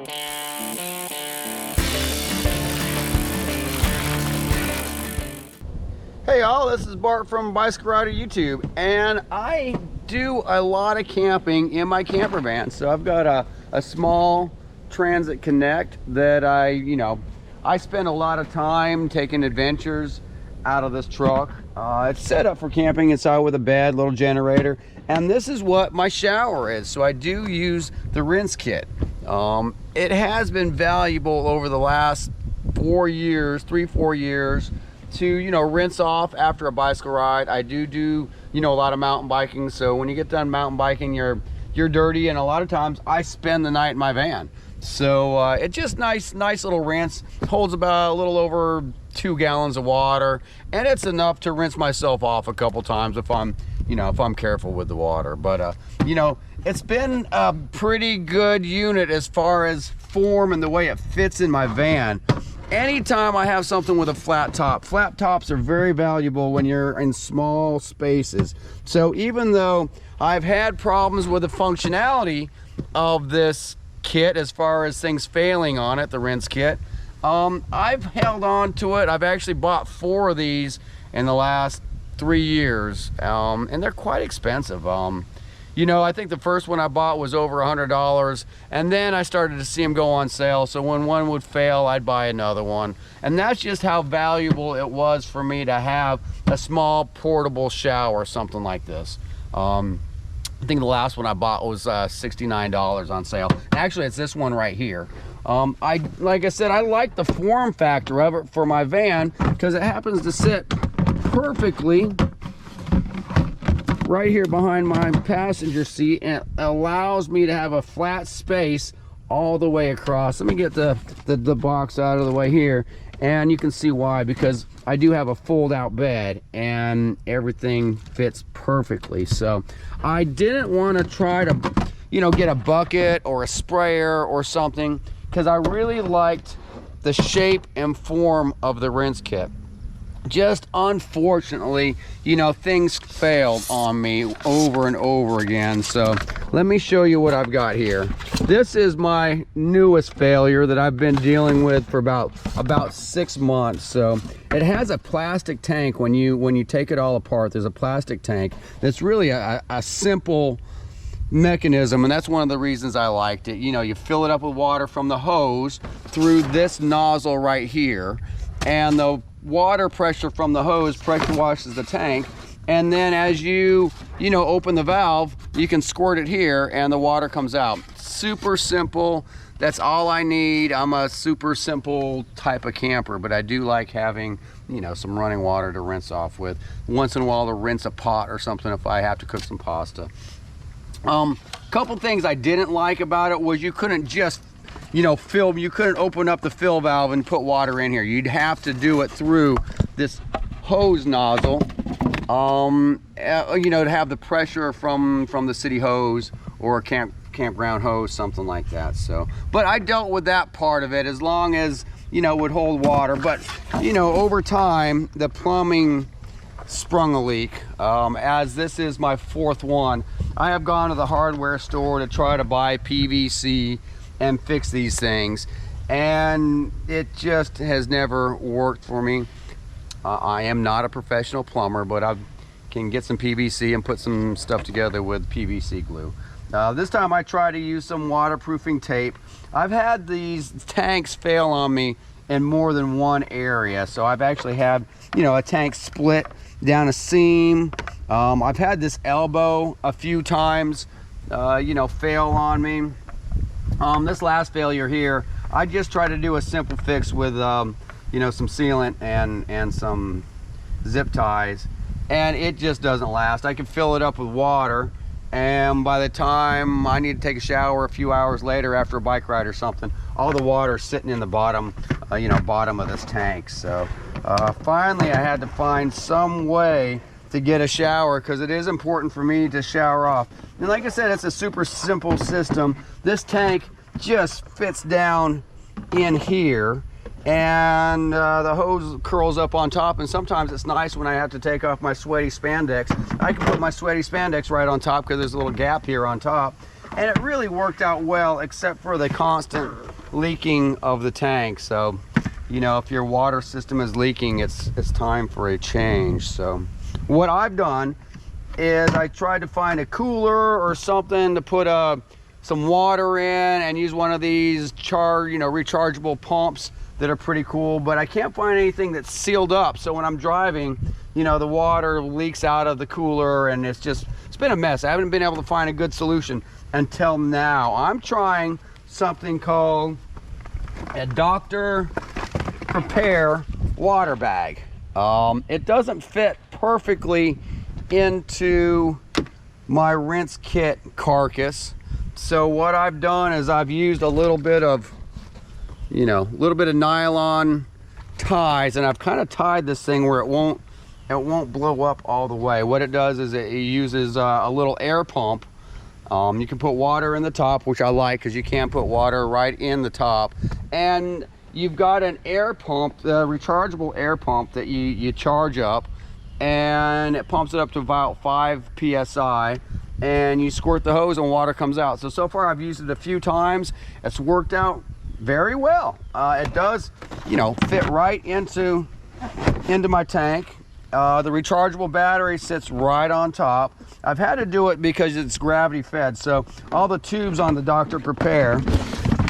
Hey y'all, this is Bart from Bicycle Rider YouTube, and I do a lot of camping in my camper van. So I've got a small Transit Connect that I spend a lot of time taking adventures out of this truck. It's set up for camping inside with a bed, little generator, and this is what my shower is. So I do use the RinseKit. It has been valuable over the last 4 years, 3-4 years, to rinse off after a bicycle ride. I do a lot of mountain biking, so when you get done mountain biking, you're dirty, and a lot of times I spend the night in my van. So it's just nice little rinse. Holds about a little over 2 gallons of water, and it's enough to rinse myself off a couple times if I'm careful with the water. But it's been a pretty good unit as far as form and the way it fits in my van. Anytime I have something with a flat tops are very valuable when you're in small spaces. So even though I've had problems with the functionality of this kit as far as things failing on it, the RinseKit, I've held on to it. I've actually bought 4 of these in the last 3 years, and they're quite expensive. I think the first one I bought was over $100, and then I started to see them go on sale. So when one would fail, I'd buy another one. And that's just how valuable it was for me to have a small portable shower, something like this. I think the last one I bought was $69 on sale. Actually, it's this one right here. Like I said, I like the form factor of it for my van because it happens to sit perfectly right here behind my passenger seat, and it allows me to have a flat space all the way across. Let me get the box out of the way here, and you can see why, because I do have a fold-out bed and everything fits perfectly. So I didn't want to try to get a bucket or a sprayer or something, because I really liked the shape and form of the RinseKit. Just unfortunately, things failed on me over and over again. So let me show you what I've got here. This is my newest failure that I've been dealing with for about 6 months. So it has a plastic tank. When you take it all apart, there's a plastic tank. That's really a simple mechanism, and that's one of the reasons I liked it. You fill it up with water from the hose through this nozzle right here, and the water pressure from the hose pressure washes the tank, and then as you open the valve, you can squirt it here and the water comes out. Super simple. That's all I need. I'm a super simple type of camper, but I do like having some running water to rinse off with. Once in a while to rinse a pot or something if I have to cook some pasta. Couple things I didn't like about it was you couldn't just you couldn't open up the fill valve and put water in here. You'd have to do it through this hose nozzle, to have the pressure from the city hose or a campground hose, something like that. So, but I dealt with that part of it as long as, it would hold water. But, over time, the plumbing sprung a leak. As this is my 4th one, I have gone to the hardware store to try to buy PVC and fix these things, and it just has never worked for me. I am not a professional plumber, but I can get some PVC and put some stuff together with PVC glue. This time I try to use some waterproofing tape. I've had these tanks fail on me in more than one area, so I've actually had a tank split down a seam. I've had this elbow a few times fail on me. This last failure here, I just tried to do a simple fix with some sealant and some zip ties, and it just doesn't last. I can fill it up with water, and by the time I need to take a shower a few hours later after a bike ride or something, all the water is sitting in the bottom of this tank. So finally I had to find some way to get a shower, because it is important for me to shower off. And like I said, it's a super simple system. This tank just fits down in here, and the hose curls up on top, and sometimes it's nice when I have to take off my sweaty spandex. I can put my sweaty spandex right on top because there's a little gap here on top, and it really worked out well, except for the constant leaking of the tank. So, you know, if your water system is leaking, it's time for a change. So what I've done is I tried to find a cooler or something to put some water in and use one of these rechargeable pumps that are pretty cool, but I can't find anything that's sealed up. So when I'm driving, you know, the water leaks out of the cooler and it's been a mess. I haven't been able to find a good solution until now. I'm trying something called a Dr. Prepare water bag. It doesn't fit perfectly into my RinseKit carcass. So what I've done is I've used a little bit of nylon ties, and I've kind of tied this thing where it won't blow up all the way. What it does is it uses a little air pump. You can put water in the top, which I like because you can't put water right in the top. And you've got an air pump, the rechargeable air pump that you charge up, and it pumps it up to about 5 psi, and you squirt the hose and water comes out. So far I've used it a few times. It's worked out very well. It does, fit right into my tank. The rechargeable battery sits right on top. I've had to do it because it's gravity fed, so all the tubes on the Dr. Prepare,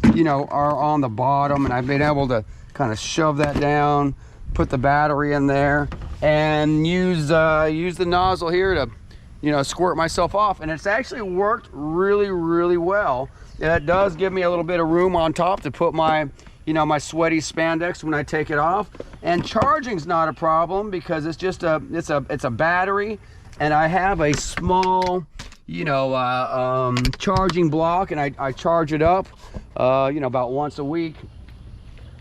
are on the bottom, and I've been able to kind of shove that down, put the battery in there, and use the nozzle here to squirt myself off. And it's actually worked really, really well. It does give me a little bit of room on top to put my my sweaty spandex when I take it off. And charging's not a problem because it's just it's a battery, and I have a small charging block, and I charge it up about once a week.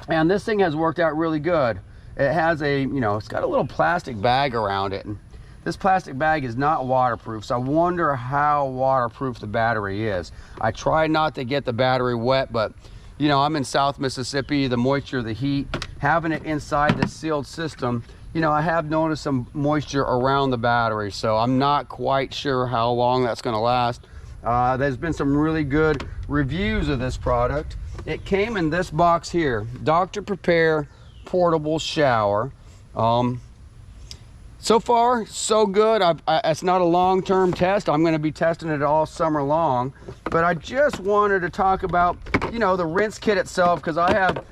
And this thing has worked out really good. It has it's got a little plastic bag around it, and this plastic bag is not waterproof, so I wonder how waterproof the battery is. I try not to get the battery wet, but I'm in South Mississippi, the moisture, the heat, having it inside this sealed system, I have noticed some moisture around the battery, so I'm not quite sure how long that's going to last. There's been some really good reviews of this product. It came in this box here, Dr. Prepare portable shower. So far so good. It's not a long-term test. I'm going to be testing it all summer long, but I just wanted to talk about the RinseKit itself, because I have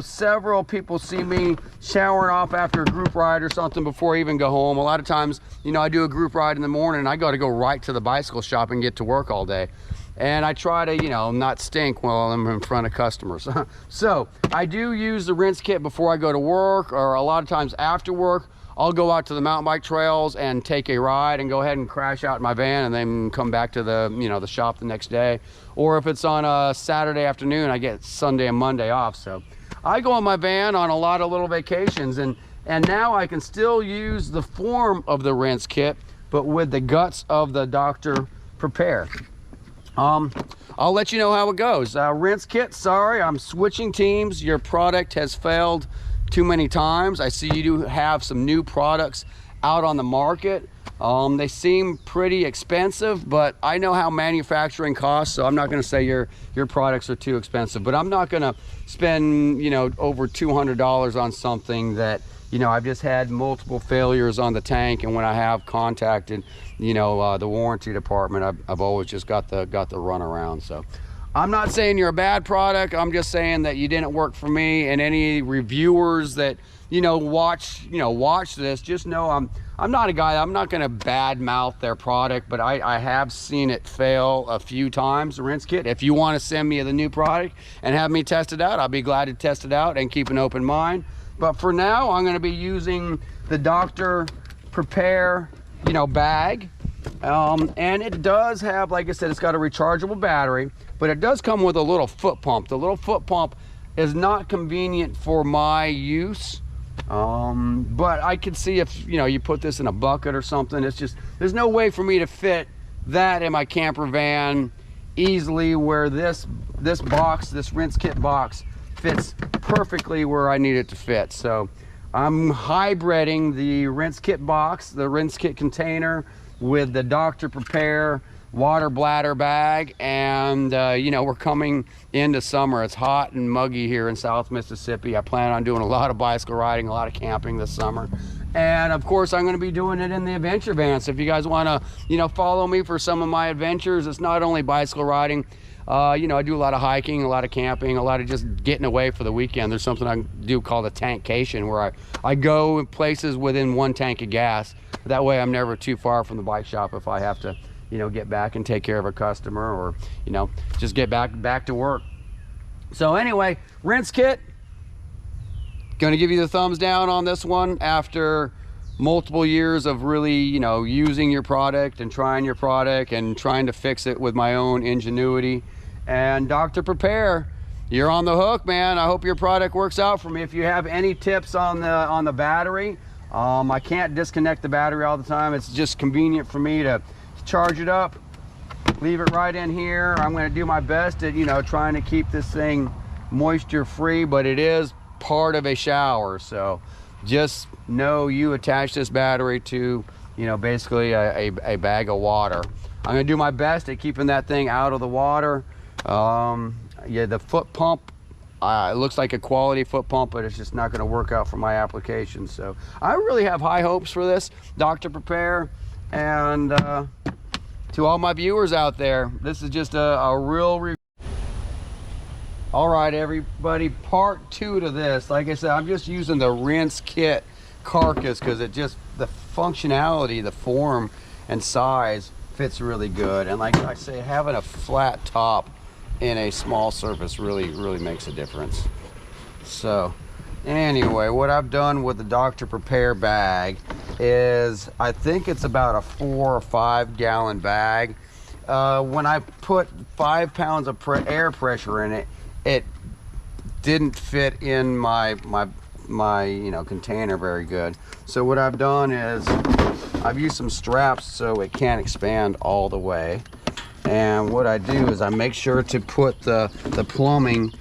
several people see me showering off after a group ride or something before I even go home. A lot of times I do a group ride in the morning and I got to go right to the bicycle shop and get to work all day. And I try to, not stink while I'm in front of customers. So I do use the RinseKit before I go to work, or a lot of times after work. I'll go out to the mountain bike trails and take a ride and go ahead and crash out in my van and then come back to the, the shop the next day. Or if it's on a Saturday afternoon, I get Sunday and Monday off. So I go in my van on a lot of little vacations, and now I can still use the form of the RinseKit, but with the guts of the Dr. Prepare. I'll let you know how it goes. RinseKit, sorry, I'm switching teams. Your product has failed too many times. I see you do have some new products out on the market. They seem pretty expensive, but I know how manufacturing costs, so I'm not going to say your products are too expensive, but I'm not going to spend over $200 on something that I've just had multiple failures on the tank, and when I have contacted the warranty department, I've always just got the runaround. So I'm not saying you're a bad product. I'm just saying that you didn't work for me. And any reviewers that watch this, just know I'm not a guy. I'm not going to badmouth their product, but I have seen it fail a few times. The RinseKit. If you want to send me the new product and have me test it out, I'll be glad to test it out and keep an open mind. But for now, I'm going to be using the Dr. Prepare bag. And it does have, like I said, it's got a rechargeable battery, but it does come with a little foot pump. The little foot pump is not convenient for my use, but I could see if you put this in a bucket or something. It's just, there's no way for me to fit that in my camper van easily, where this box, this RinseKit box, fits perfectly where I need it to fit. So I'm hybriding the RinseKit box, the RinseKit container, with the Dr. Prepare water bladder bag. And you know, we're coming into summer. It's hot and muggy here in South Mississippi. I plan on doing a lot of bicycle riding, a lot of camping this summer. And of course, I'm going to be doing it in the adventure van. So if you guys want to, you know, follow me for some of my adventures, it's not only bicycle riding. You know, I do a lot of hiking, a lot of camping, a lot of just getting away for the weekend. There's something I do called a tankcation, where I go in places within 1 tank of gas. That way I'm never too far from the bike shop if I have to, you know, get back and take care of a customer, or, you know, just get back to work. So anyway, RinseKit, gonna give you the thumbs down on this one after multiple years of really, you know, using your product and trying your product and trying to fix it with my own ingenuity. And Dr. Prepare, you're on the hook, man. I hope your product works out for me. If you have any tips on the battery, I can't disconnect the battery all the time. It's just convenient for me to charge it up, leave it right in here. I'm going to do my best at, you know, trying to keep this thing moisture free, but it is part of a shower. So just know you attach this battery to, you know, basically a bag of water. I'm going to do my best at keeping that thing out of the water. Yeah, the foot pump, it looks like a quality foot pump, but it's just not going to work out for my application. So I really have high hopes for this, Dr. Prepare. And to all my viewers out there, this is just a real review. All right, everybody, part 2 to this. Like I said, I'm just using the RinseKit carcass because it just, the functionality, the form and size fits really good. And like I say, having a flat top in a small surface really makes a difference. So anyway, what I've done with the Dr. Prepare bag is, I think it's about a 4 or 5 gallon bag. When I put 5 pounds of air pressure in it, it didn't fit in my you know, container very good. So what I've done is I've used some straps so it can't expand all the way. And what I do is I make sure to put the plumbing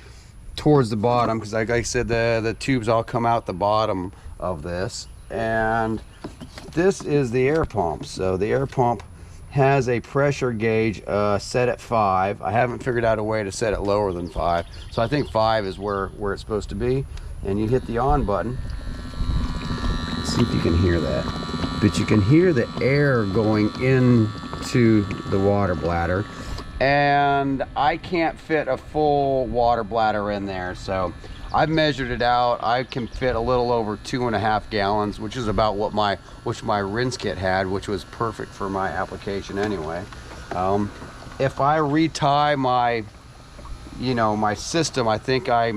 towards the bottom, because like I said, the tubes all come out the bottom of this. And this is the air pump. So the air pump has a pressure gauge set at 5. I haven't figured out a way to set it lower than 5. So I think 5 is where it's supposed to be. And you hit the on button. Let's see if you can hear that. But you can hear the air going into the water bladder. And I can't fit a full water bladder in there. So I've measured it out. I can fit a little over 2.5 gallons, which is about what my RinseKit had, which was perfect for my application anyway. If I retie my, you know, my system, I think I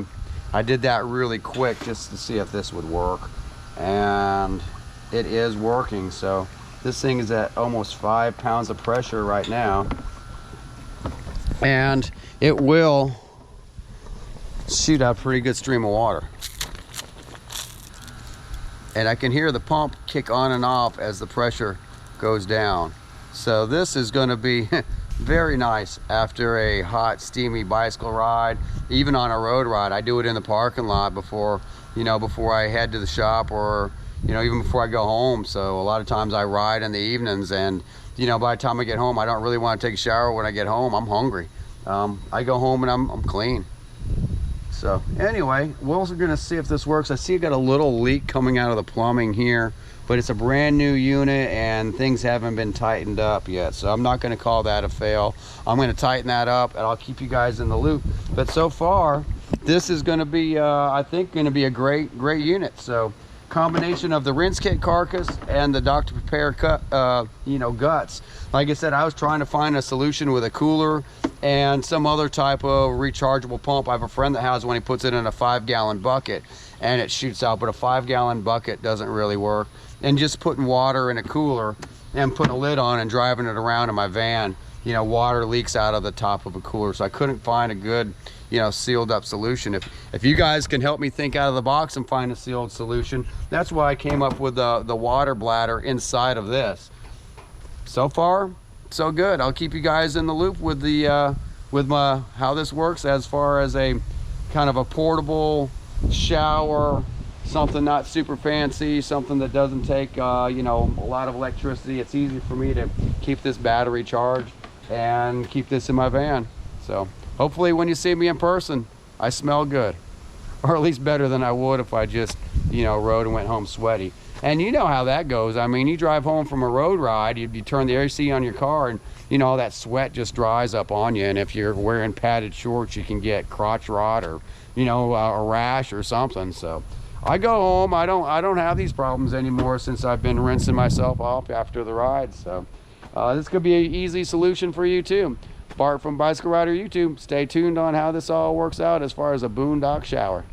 did that really quick just to see if this would work, and it is working. So this thing is at almost 5 pounds of pressure right now, and it will shoot out a pretty good stream of water. And I can hear the pump kick on and off as the pressure goes down. So this is going to be very nice after a hot, steamy bicycle ride, even on a road ride. I do it in the parking lot before, you know, before I head to the shop, or, you know, even before I go home. So a lot of times I ride in the evenings, and, you know, by the time I get home, I don't really want to take a shower. When I get home, I'm hungry. I go home and I'm clean. So anyway, we're also going to see if this works. I see it got a little leak coming out of the plumbing here, but it's a brand new unit and things haven't been tightened up yet. So I'm not going to call that a fail. I'm going to tighten that up and I'll keep you guys in the loop. But so far, this is going to be, I think, going to be a great unit. So combination of the RinseKit carcass and the Dr. Prepare you know, guts. Like I said, I was trying to find a solution with a cooler and some other type of rechargeable pump. I have a friend that has one. He puts it in a 5 gallon bucket and it shoots out, but a 5 gallon bucket doesn't really work. And just putting water in a cooler and putting a lid on and driving it around in my van, you know, water leaks out of the top of a cooler. So I couldn't find a good, you know, sealed up solution. If you guys can help me think out of the box and find a sealed solution, that's why I came up with the water bladder inside of this. So far, so good. I'll keep you guys in the loop with the how this works as far as a kind of a portable shower, something not super fancy, something that doesn't take you know, a lot of electricity. It's easy for me to keep this battery charged. and keep this in my van. So hopefully when you see me in person, I smell good, or at least better than I would if I just, you know, rode and went home sweaty. And you know how that goes. I mean, you drive home from a road ride, you turn the AC on your car, and you know, all that sweat just dries up on you. And if you're wearing padded shorts, you can get crotch rot, or, you know, a rash or something. So I go home, I don't have these problems anymore since I've been rinsing myself off after the ride. So this could be an easy solution for you too. Bart from Bicycle Rider YouTube. Stay tuned on how this all works out as far as a boondock shower.